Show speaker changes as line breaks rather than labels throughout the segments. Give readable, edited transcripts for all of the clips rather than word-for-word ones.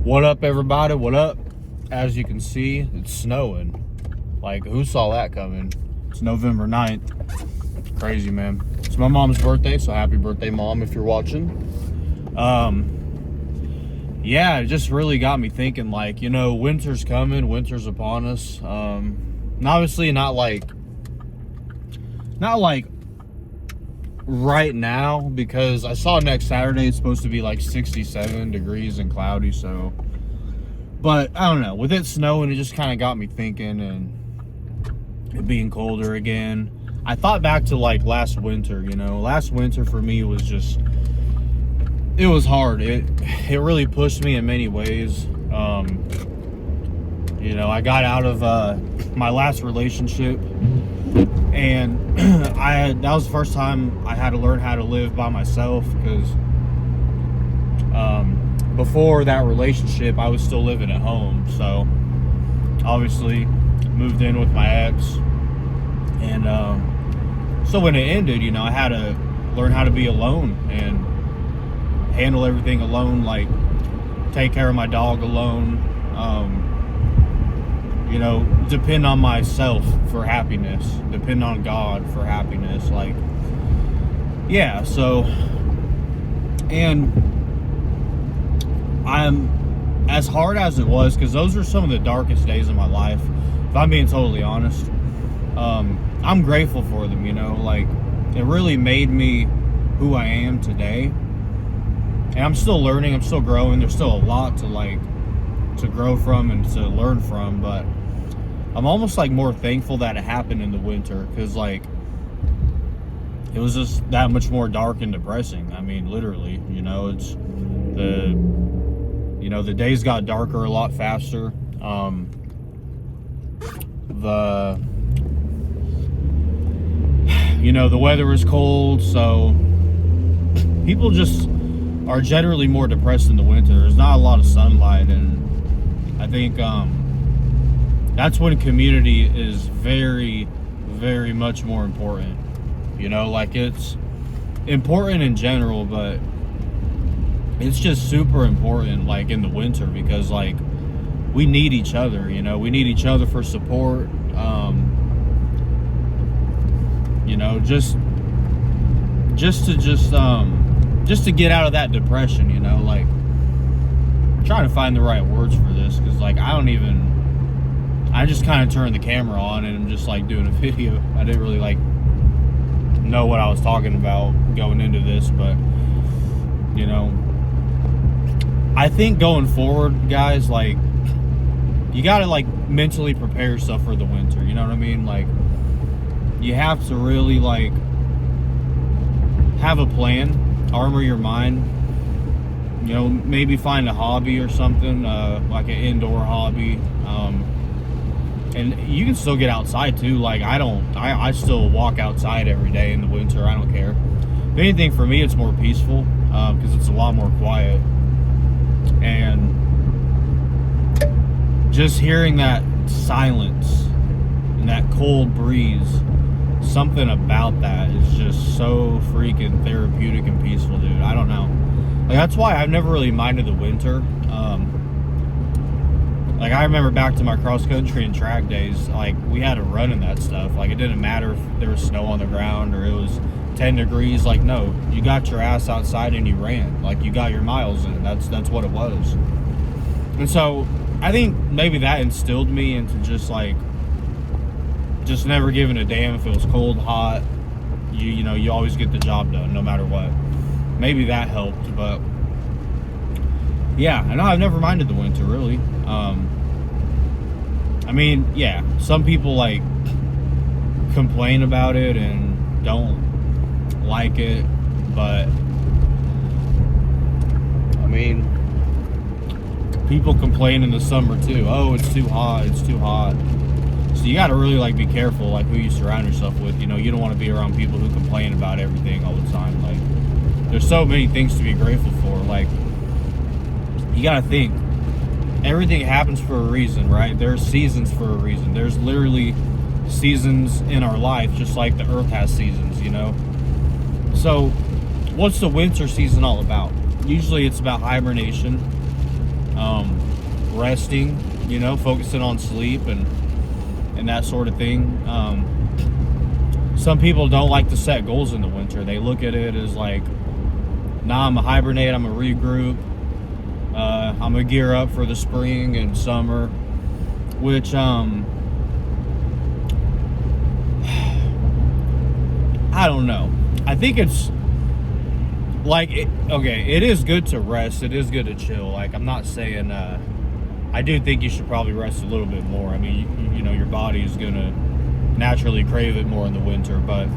What up, everybody? What up? As you can see, it's snowing. Like, who saw that coming? It's November 9th. Crazy, man. It's my mom's birthday, so happy birthday, Mom, if you're watching. Yeah, it just really got me thinking, like, you know, winter's coming, winter's upon us. And obviously not like right now, because I saw next Saturday it's supposed to be like 67 degrees and cloudy, so, but I don't know, with it snowing, it just kind of got me thinking, and it being colder again. I thought back to like last winter, you know, last winter for me was just, it was hard. It really pushed me in many ways. You know, I got out of my last relationship, and that was the first time I had to learn how to live by myself, because before that relationship I was still living at home. So obviously moved in with my ex, and so when it ended, you know, I had to learn how to be alone and handle everything alone, like take care of my dog alone, you know, depend on myself for happiness, depend on God for happiness, like, yeah. So, and I'm, as hard as it was, because those were some of the darkest days of my life, if I'm being totally honest, I'm grateful for them, you know, like, it really made me who I am today. And I'm still learning, I'm still growing, there's still a lot to grow from and to learn from, but I'm almost like more thankful that it happened in the winter, because like it was just that much more dark and depressing. I mean, literally, you know, it's the days got darker a lot faster. The weather was cold, so people just are generally more depressed in the winter. There's not a lot of sunlight, and I think that's when community is very, very much more important. You know, like, it's important in general, but it's just super important, like, in the winter, because, like, we need each other, you know, we need each other for support, you know, just to get out of that depression, you know, like, I'm trying to find the right words for this, because, like, I just kind of turned the camera on and I'm just like doing a video. I didn't really like know what I was talking about going into this, but, you know, I think going forward, guys, like, you gotta like mentally prepare yourself for the winter, you know what I mean? Like, you have to really like have a plan, armor your mind, you know, maybe find a hobby or something, like an indoor hobby, and you can still get outside too. Like, I still walk outside every day in the winter. I don't care. If anything, for me, it's more peaceful, because it's a lot more quiet, and just hearing that silence and that cold breeze, something about that is just so freaking therapeutic and peaceful, dude. I don't know. Like, that's why I've never really minded the winter. Like, I remember back to my cross country and track days, like, we had to run in that stuff. Like, it didn't matter if there was snow on the ground or it was 10 degrees. Like, no, you got your ass outside and you ran. Like, you got your miles in. That's what it was. And so I think maybe that instilled me into just like, just never giving a damn if it was cold, hot. You know, you always get the job done no matter what. Maybe that helped, but yeah, I know I've never minded the winter, really. I mean, yeah, some people like complain about it and don't like it, but I mean, people complain in the summer too. Oh, it's too hot, it's too hot. So you gotta really like be careful, like, who you surround yourself with. You know, you don't want to be around people who complain about everything all the time. Like, there's so many things to be grateful for. Like, you gotta think, everything happens for a reason, right? There's seasons for a reason. There's literally seasons in our life, just like the earth has seasons, you know? So what's the winter season all about? Usually it's about hibernation. resting, you know, focusing on sleep and that sort of thing. Some people don't like to set goals in the winter. They look at it as like, nah, I'm gonna hibernate, I'm gonna regroup, I'm gonna gear up for the spring and summer, which I don't know. I think it's like, it is good to rest. It is good to chill. Like, I'm not saying, I do think you should probably rest a little bit more. I mean, you know, your body is going to naturally crave it more in the winter, but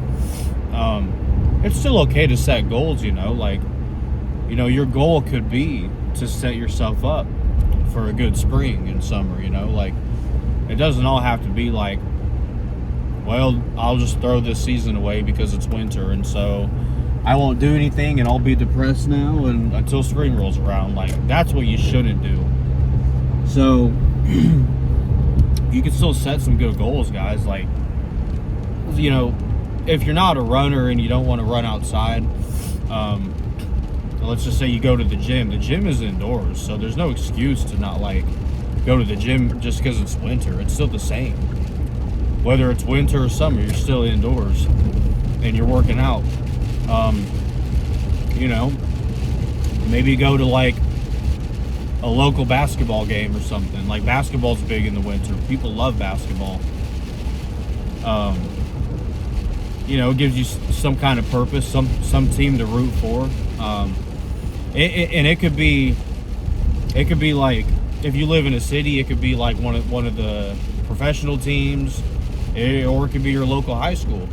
it's still okay to set goals, you know. Like, you know, your goal could be to set yourself up for a good spring and summer, you know. Like, it doesn't all have to be like, well, I'll just throw this season away because it's winter, and so I won't do anything and I'll be depressed now and until spring rolls around. Like, that's what you shouldn't do. So you can still set some good goals, guys. Like, you know, if you're not a runner and you don't want to run outside, let's just say you go to the gym is indoors, so there's no excuse to not like go to the gym just because it's winter. It's still the same. Whether it's winter or summer, you're still indoors and you're working out. You know, maybe go to like a local basketball game or something. Like, basketball's big in the winter. People love basketball. You know, it gives you some kind of purpose, some team to root for. And it could be like, if you live in a city, it could be like one of the professional teams, or it could be your local high school,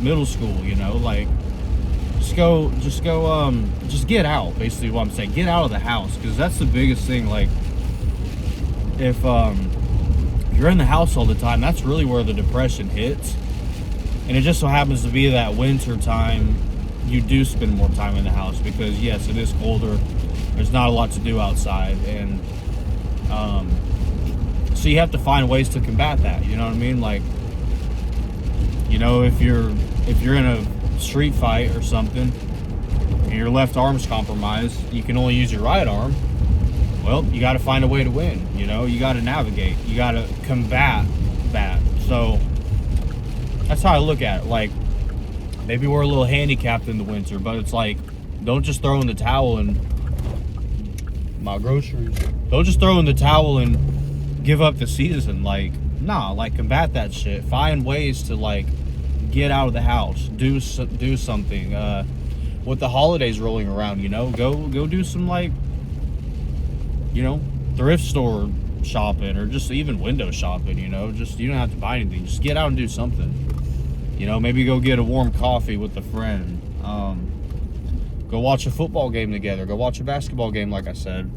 middle school. You know, like, just get out. Basically, what I'm saying, get out of the house, because that's the biggest thing. Like, if you're in the house all the time, that's really where the depression hits. And it just so happens to be that winter time, you do spend more time in the house because, yes, it is colder. There's not a lot to do outside, and so you have to find ways to combat that. You know what I mean? Like, you know, if you're in a street fight or something and your left arm's compromised, you can only use your right arm. Well, you got to find a way to win. You know, you got to navigate. You got to combat that. So that's how I look at it. Like, maybe we're a little handicapped in the winter, but it's like, don't just throw in the towel and my groceries. Don't just throw in the towel and give up the season. Like, nah, like, combat that shit. Find ways to, like, get out of the house. Do something. With the holidays rolling around, you know, go do some, like, you know, thrift store shopping, or just even window shopping. You know, just, you don't have to buy anything. Just get out and do something. You know, maybe go get a warm coffee with a friend. Go watch a football game together. Go watch a basketball game, like I said.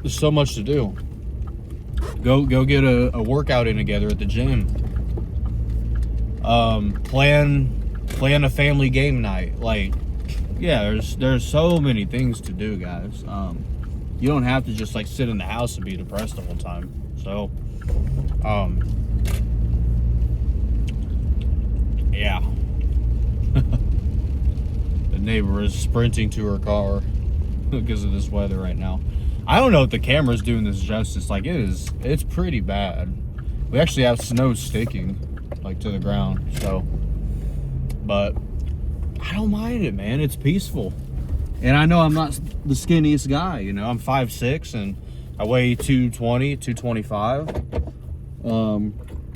There's so much to do. Go get a workout in together at the gym. Plan a family game night. Like, yeah, there's so many things to do, guys. You don't have to just, like, sit in the house and be depressed the whole time. So, yeah. The neighbor is sprinting to her car because of this weather right now. I don't know if the camera's doing this justice. Like, it's pretty bad. We actually have snow sticking, like, to the ground. So, but I don't mind it, man. It's peaceful. And I know I'm not the skinniest guy, you know. I'm 5'6", and I weigh 220, 225.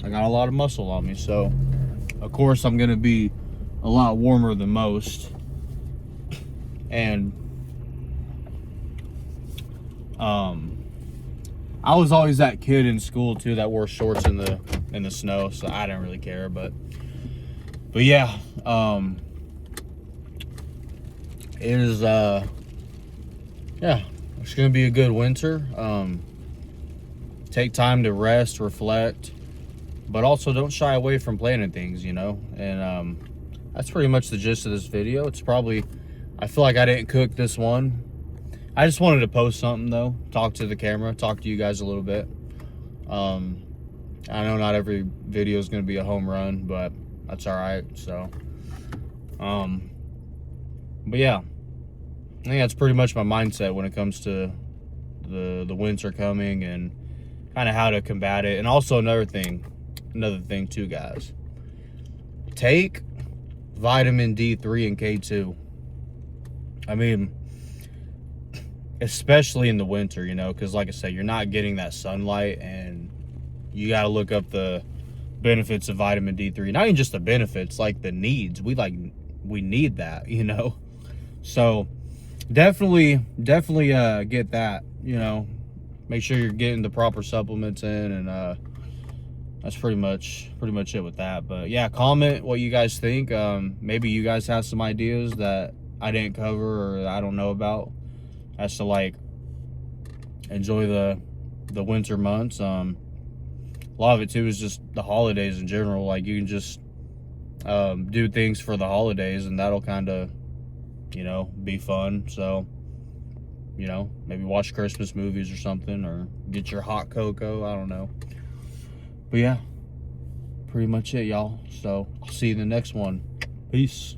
I got a lot of muscle on me, so of course I'm gonna be a lot warmer than most. And I was always that kid in school too that wore shorts in the snow, so I didn't really care. But yeah, it is yeah, it's gonna be a good winter. Take time to rest, reflect, but also don't shy away from planning things, you know. And that's pretty much the gist of this video. It's probably, I feel like I didn't cook this one. I just wanted to post something though, talk to the camera, talk to you guys a little bit. I know not every video is going to be a home run, but that's all right. So, but yeah, I think that's pretty much my mindset when it comes to the winter coming and kind of how to combat it. And also another thing too, guys, take vitamin D3 and K2. I mean, especially in the winter, you know, because like I said, you're not getting that sunlight, and you got to look up the benefits of vitamin D3. Not even just the benefits, like the needs. We need that, you know. So definitely get that, you know. Make sure you're getting the proper supplements in, and that's pretty much it with that. But yeah, comment what you guys think. Maybe you guys have some ideas that I didn't cover or I don't know about, as to like enjoy the winter months. A lot of it too is just the holidays in general. Like, you can just do things for the holidays, and that'll kind of, you know, be fun. So, you know, maybe watch Christmas movies or something, or get your hot cocoa. I don't know. But yeah, pretty much it, y'all. So I'll see you in the next one. Peace.